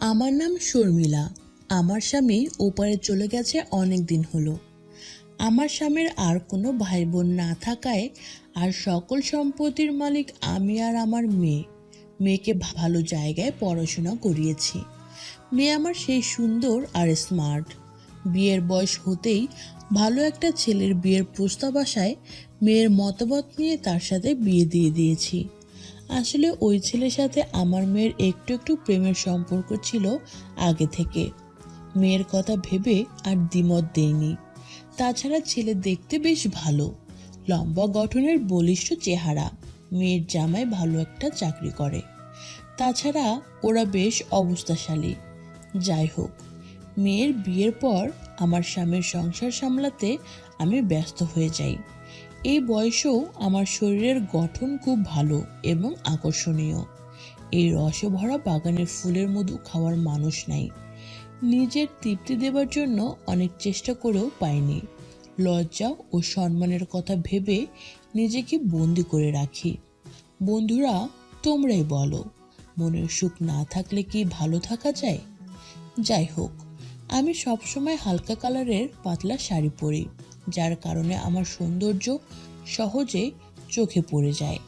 আমার নাম শর্মিলা। আমার স্বামী ওপারে চলে গেছে অনেক দিন হলো। আমার স্বামীর আর কোনো ভাই বোন না থাকায় আর সকল সম্পত্তির মালিক আমি আর আমার মেয়েকে ভালো জায়গায় পড়াশোনা করিয়েছি। মেয়ে আমার সেই সুন্দর আর স্মার্ট। বিয়ের বয়স হতেই ভালো একটা ছেলের বিয়ের প্রস্তাব আসায় মেয়ের মতামত নিয়ে তার সাথে বিয়ে দিয়ে দিয়েছি। আসলে ওই ছেলের সাথে আমার মেয়ের একটু একটু প্রেমের সম্পর্ক ছিল আগে থেকে। মেয়ের কথা ভেবে আর দ্বিমত দেইনি। তাছাড়া ছেলে দেখতে বেশ ভালো, লম্বা গঠনের বলিষ্ঠ চেহারা। মেয়ের জামাই ভালো একটা চাকরি করে। তাছাড়া ওরা বেশ অবস্থাশালী। যাই হোক, মেয়ের বিয়ের পর আমার স্বামীর সংসার সামলাতে আমি ব্যস্ত হয়ে যাই। এই বয়সেও আমার শরীরের গঠন খুব ভালো এবং আকর্ষণীয়। এই রসে ভরা বাগানের ফুলের মধু খাওয়ার মানুষ নাই। নিজের তৃপ্তি দেবার জন্য অনেক চেষ্টা করেও পাইনি। লজ্জা ও সম্মানের কথা ভেবে নিজেকে বন্দি করে রাখি। বন্ধুরা, তোমরাই বলো, মনের সুখ না থাকলে কি ভালো থাকা যায়? যাই হোক, আমি সবসময় হালকা কালারের পাতলা শাড়ি পরি, যার কারণে আমার সৌন্দর্য সহজে চোখে পড়ে যায়।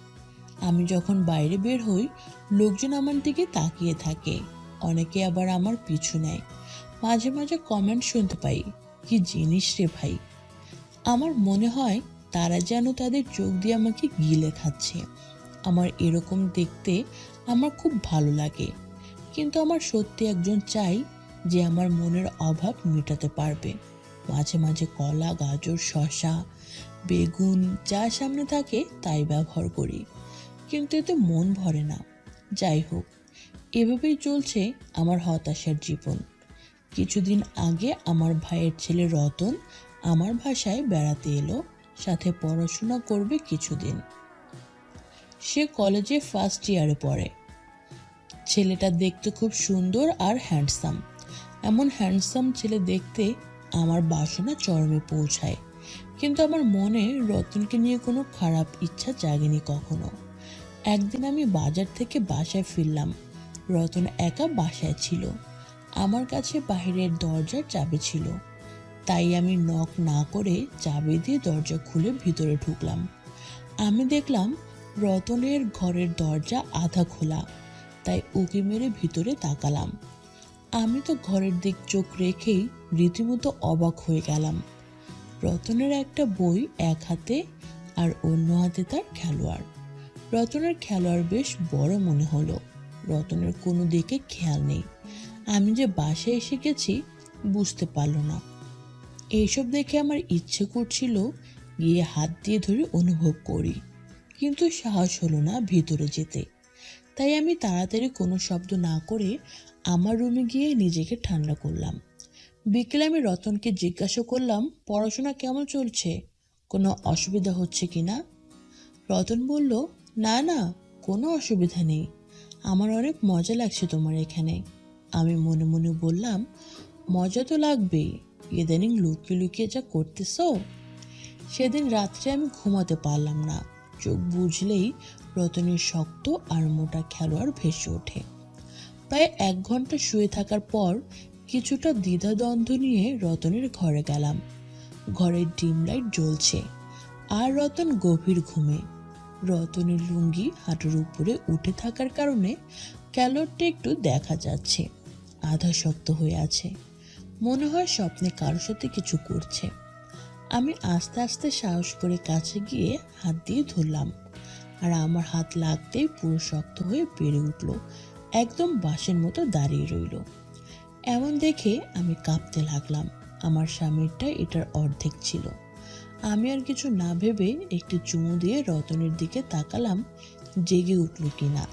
আমি যখন বাইরে বের হই, লোকজন আমার দিকে তাকিয়ে থাকে, অনেকে আবার আমার পিছু নেয়। মাঝে মাঝে কমেন্ট শুনতে পাই, কি জিনিস রে ভাই। আমার মনে হয় তারা যেন তাদের চোখ দিয়ে আমাকে গিলে খাচ্ছে। আমার এরকম দেখতে আমার খুব ভালো লাগে, কিন্তু আমার সত্যি একজন চাই যে আমার মনের অভাব মেটাতে পারবে। মাঝে মাঝে কলা, গাজর, শসা, বেগুন যা সামনে থাকে তাই ব্যবহার করি, কিন্তু এতে মন ভরে না। যাই হোক, এভাবেই চলছে আমার হতাশার জীবন। কিছুদিন আগে আমার ভাইয়ের ছেলে রতন আমার বাসায় বেড়াতে এলো, সাথে পড়াশোনা করবে কিছুদিন। সে কলেজে ফার্স্ট ইয়ারে পড়ে। ছেলেটা দেখতে খুব সুন্দর আর হ্যান্ডসাম। এমন হ্যান্ডসাম ছেলে দেখতে আমার বাসনা চরমে পৌঁছায়, কিন্তু আমার মনে রতনকে নিয়ে কোনো খারাপ ইচ্ছা জাগেনি কখনো। একদিন আমি বাজার থেকে বাসায় ফিরলাম। রতন একা বাসায় ছিল। আমার কাছে বাইরের দরজার চাবি ছিল, তাই আমি নক না করে চাবি দিয়ে দরজা খুলে ভিতরে ঢুকলাম। আমি দেখলাম রতনের ঘরের দরজা আধা খোলা, তাই উকি মেরে ভিতরে তাকালাম। আমি তো ঘরের দিক চোখ রেখেই রীতিমতো অবাক হয়ে গেলাম। রতনের একটা বই এক হাতে আর অন্য হাতে তার খেলোয়াড়। রতনের খেলোয়াড় বেশ বড় মনে হলো। রতনের কোনো দিকে খেয়াল নেই। আমি যে বাসায় এসে গেছি বুঝতে পারল না। এইসব দেখে আমার ইচ্ছে করছিল গিয়ে হাত দিয়ে ধরে অনুভব করি, কিন্তু সাহস হলো না ভিতরে যেতে। তাই আমি তাড়াতাড়ি কোনো শব্দ না করে আমার রুমে গিয়ে নিজেকে ঠান্ডা করলাম। বিকেলে আমি রতনকে জিজ্ঞাসা করলাম, পড়াশোনা কেমন চলছে, কোনো অসুবিধা হচ্ছে কি না? রতন বলল, না না, কোনো অসুবিধা নেই, আমার অনেক মজা লাগছে তোমার এখানে। আমি মনে মনে বললাম, মজা তো লাগবেই, ইদানিং লুকিয়ে লুকিয়ে যা করতেছ। সেদিন রাত্রে আমি ঘুমাতে পারলাম না। চোখ বুঝলেই রতনের শক্ত আর মোটা খেলোয়াড় ভেসে ওঠে। প্রায় 1 ঘন্টা শুয়ে থাকার পর কিছুটা দ্বিধাদ্বন্দ্ব নিয়ে রতনের ঘরে গেলাম। ঘরের ডিম লাইট জ্বলছে আর রতন গভীর ঘুমে। রতনের লুঙ্গি হাঁটুর উপরে উঠে থাকার কারণে ক্যালোয়ারটা একটু দেখা যাচ্ছে, আধা শক্ত হয়ে আছে। মনে হয় স্বপ্নে কারোর সাথে কিছু করছে। আমি আস্তে আস্তে সাহস করে কাছে গিয়ে হাত দিয়ে ধরলাম, আর আমার হাত লাগতেই পুরো শক্ত হয়ে বেড়ে উঠল, একদম বাঁশের মতো দাঁড়িয়ে রইল। এমন দেখে আমি কাঁপতে লাগলাম। আমার স্বামীরটা এটার অর্ধেক ছিল। আমি আর কিছু না ভেবে একটি চুমু দিয়ে রতনের দিকে তাকালাম, জেগে উঠল কিনা।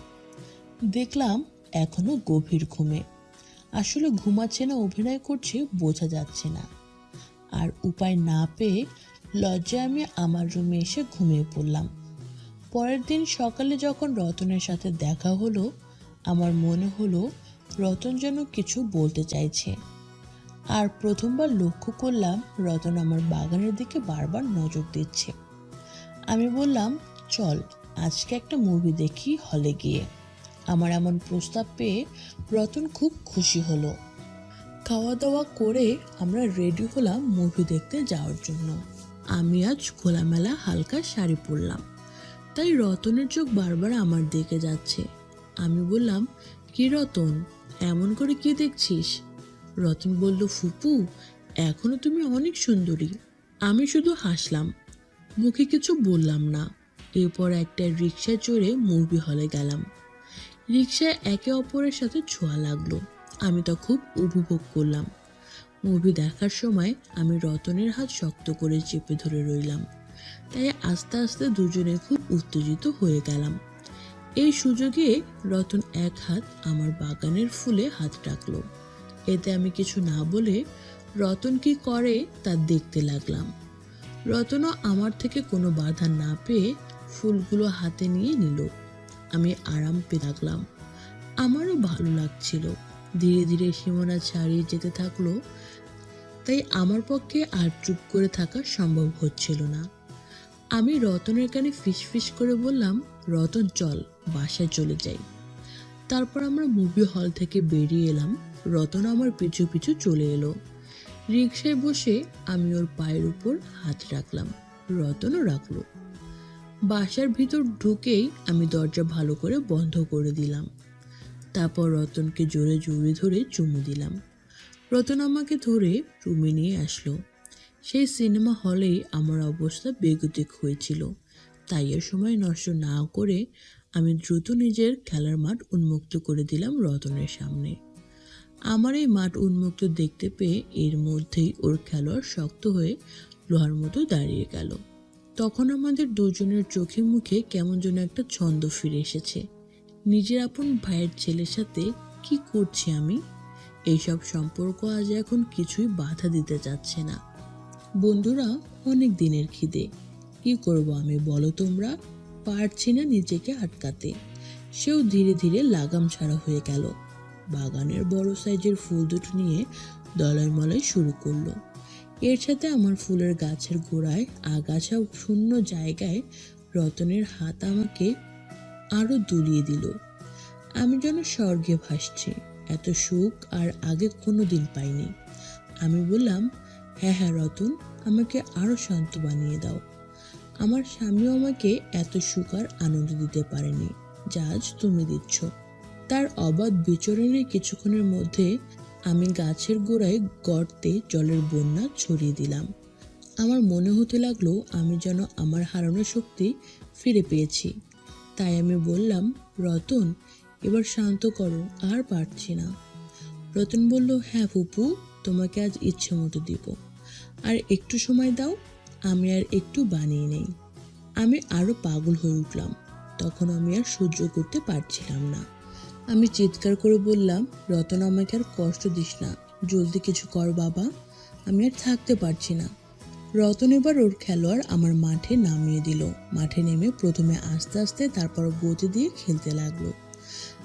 দেখলাম এখনো গভীর ঘুমে। আসলে ঘুমাচ্ছে না অভিনয় করছে বোঝা যাচ্ছে না। আর উপায় না পেয়ে লজ্জায় আমি আমার রুমে এসে ঘুমিয়ে পড়লাম। পরের দিন সকালে যখন রতনের সাথে দেখা হলো, আমার মনে হলো রতন যেন কিছু বলতে চাইছে। আর প্রথমবার লক্ষ্য করলাম রতন আমার বাগানের দিকে বারবার নজর দিচ্ছে। আমি বললাম, চল আজকে একটা মুভি দেখি হলে গিয়ে। আমার এমন প্রস্তাব পেয়ে রতন খুব খুশি হলো। খাওয়া দাওয়া করে আমরা রেডি হলাম মুভি দেখতে যাওয়ার জন্য। আমি আজ খোলামেলা হালকা শাড়ি পরলাম, তাই রতনের চোখ বারবার আমার দিকে যাচ্ছে। আমি বললাম, কি রতন, এমন করে কি দেখছিস? রতন বলল, ফুপু, এখনো তুমি অনেক সুন্দরী। আমি শুধু হাসলাম, মুখে কিছু বললাম না। এরপর একটা রিক্সায় চড়ে মুভি হলে গেলাম। রিক্সায় একে অপরের সাথে ছোঁয়া লাগলো। আমি তা খুব উপভোগ করলাম। মুভি দেখার সময় আমি রতনের হাত শক্ত করে চেপে ধরে রইলাম, তাই আস্তে আস্তে দুজনে খুব উত্তেজিত হয়ে গেলাম। এই সুযোগে রতন এক হাত আমার বাগানের ফুলে হাত রাখলো। এতে আমি কিছু না বলে রতন কি করে তা দেখতে লাগলাম। রতনও আমার থেকে কোনো বাধা না পেয়ে ফুলগুলো হাতে নিয়ে নিল। আমি আরাম পেয়ে লাগলাম, আমারও ভালো লাগছিল। ধীরে ধীরে সীমানা ছাড়িয়ে যেতে থাকলো, তাই আমার পক্ষে আর চুপ করে থাকা সম্ভব হচ্ছিল না। আমি রতনের কানে ফিসফিস করে বললাম, রতন চল, বাসায় চলে যাই। তারপর আমরা মুভি হল থেকে বেরিয়ে এলাম। রতন আমার পিছু পিছু চলে এলো। রিকশায় বসে আমি ওর পায়ের উপর হাত রাখলাম, রতনও রাখলো। বাসার ভিতর ঢুকেই আমি দরজা ভালো করে বন্ধ করে দিলাম। তারপর রতনকে জোরে জড়িয়ে ধরে চুমু দিলাম। রতন আমাকে ধরে রুমে নিয়ে আসলো। সেই সিনেমা হলেই আমার অবস্থা বেগতিক হয়েছিল, তাই এর সময় নষ্ট না করে আমি দ্রুত নিজের খেলার মাঠ উন্মুক্ত করে দিলাম রতনের সামনে। আমার এই মাঠ উন্মুক্ত দেখতে পেয়ে এর মধ্যেই ওর খেলোয়াড় শক্ত হয়ে লোহার মতো দাঁড়িয়ে গেল। তখন আমাদের দুজনের চোখে মুখে কেমন যেন একটা ছন্দ ফিরে এসেছে। নিজের আপন ভাইয়ের ছেলের সাথে কি করছি আমি? এইসব সম্পর্ক আজ এখন কিছুই বাধা দিতে যাচ্ছে না। বন্ধুরা, অনেক দিনের খিদে, কি করব আমি বলো তোমরা? পারছি না নিজেকে আটকাতে। সেও ধীরে ধীরে লাগাম ছাড়া হয়ে গেল। বাগানের বড় সাইজের ফুল দুটো নিয়ে দলাই মলাই শুরু করলো। এর সাথে আমার ফুলের গাছের গোড়ায় আগাছা শূন্য জায়গায় রতনের হাত আমাকে আরো দুলিয়ে দিল। আমি যেন স্বর্গে ভাসছি। এত সুখ আর আগে কোনো দিন পাইনি। আমি বললাম, হ্যাঁ হ্যাঁ রতন, আমাকে আরো শান্ত বানিয়ে দাও। আমার স্বামীও আমাকে এত সুখ আর আনন্দ দিতে পারেনি যা আজ তুমি দিচ্ছ। তার অবাধ বিচরণের কিছুক্ষণের মধ্যে আমি গাছের গোড়ায় গর্তে জলের বন্যা ছড়িয়ে দিলাম। আমার মনে হতে লাগলো আমি যেন আমার হারানো শক্তি ফিরে পেয়েছি। তাই আমি বললাম, রতন, এবার শান্ত করো, আর পারছি না। রতন বলল, হ্যাঁ ফুপু, তোমাকে আজ ইচ্ছে মতো দিব। আর একটু সময় দাও, আমি আর একটু বানিয়ে নেই। আমি আরো পাগল হয়ে উঠলাম। তখন আমি আর সহ্য করতে পারছিলাম না। আমি চিৎকার করে বললাম, রতন, আমাকে আর কষ্ট দিস না, জলদি কিছু কর বাবা, আমি আর থাকতে পারছি না। রতন এবার ওর খেলোয়াড় আমার মাঠে নামিয়ে দিল। মাঠে নেমে প্রথমে আস্তে আস্তে, তারপর গতি দিয়ে খেলতে লাগলো।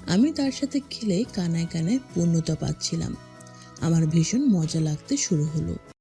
আমি তার সাথে খেলে কানায় কানায় পূর্ণতা পাচ্ছিলাম। আমার ভীষণ মজা লাগতে শুরু হলো।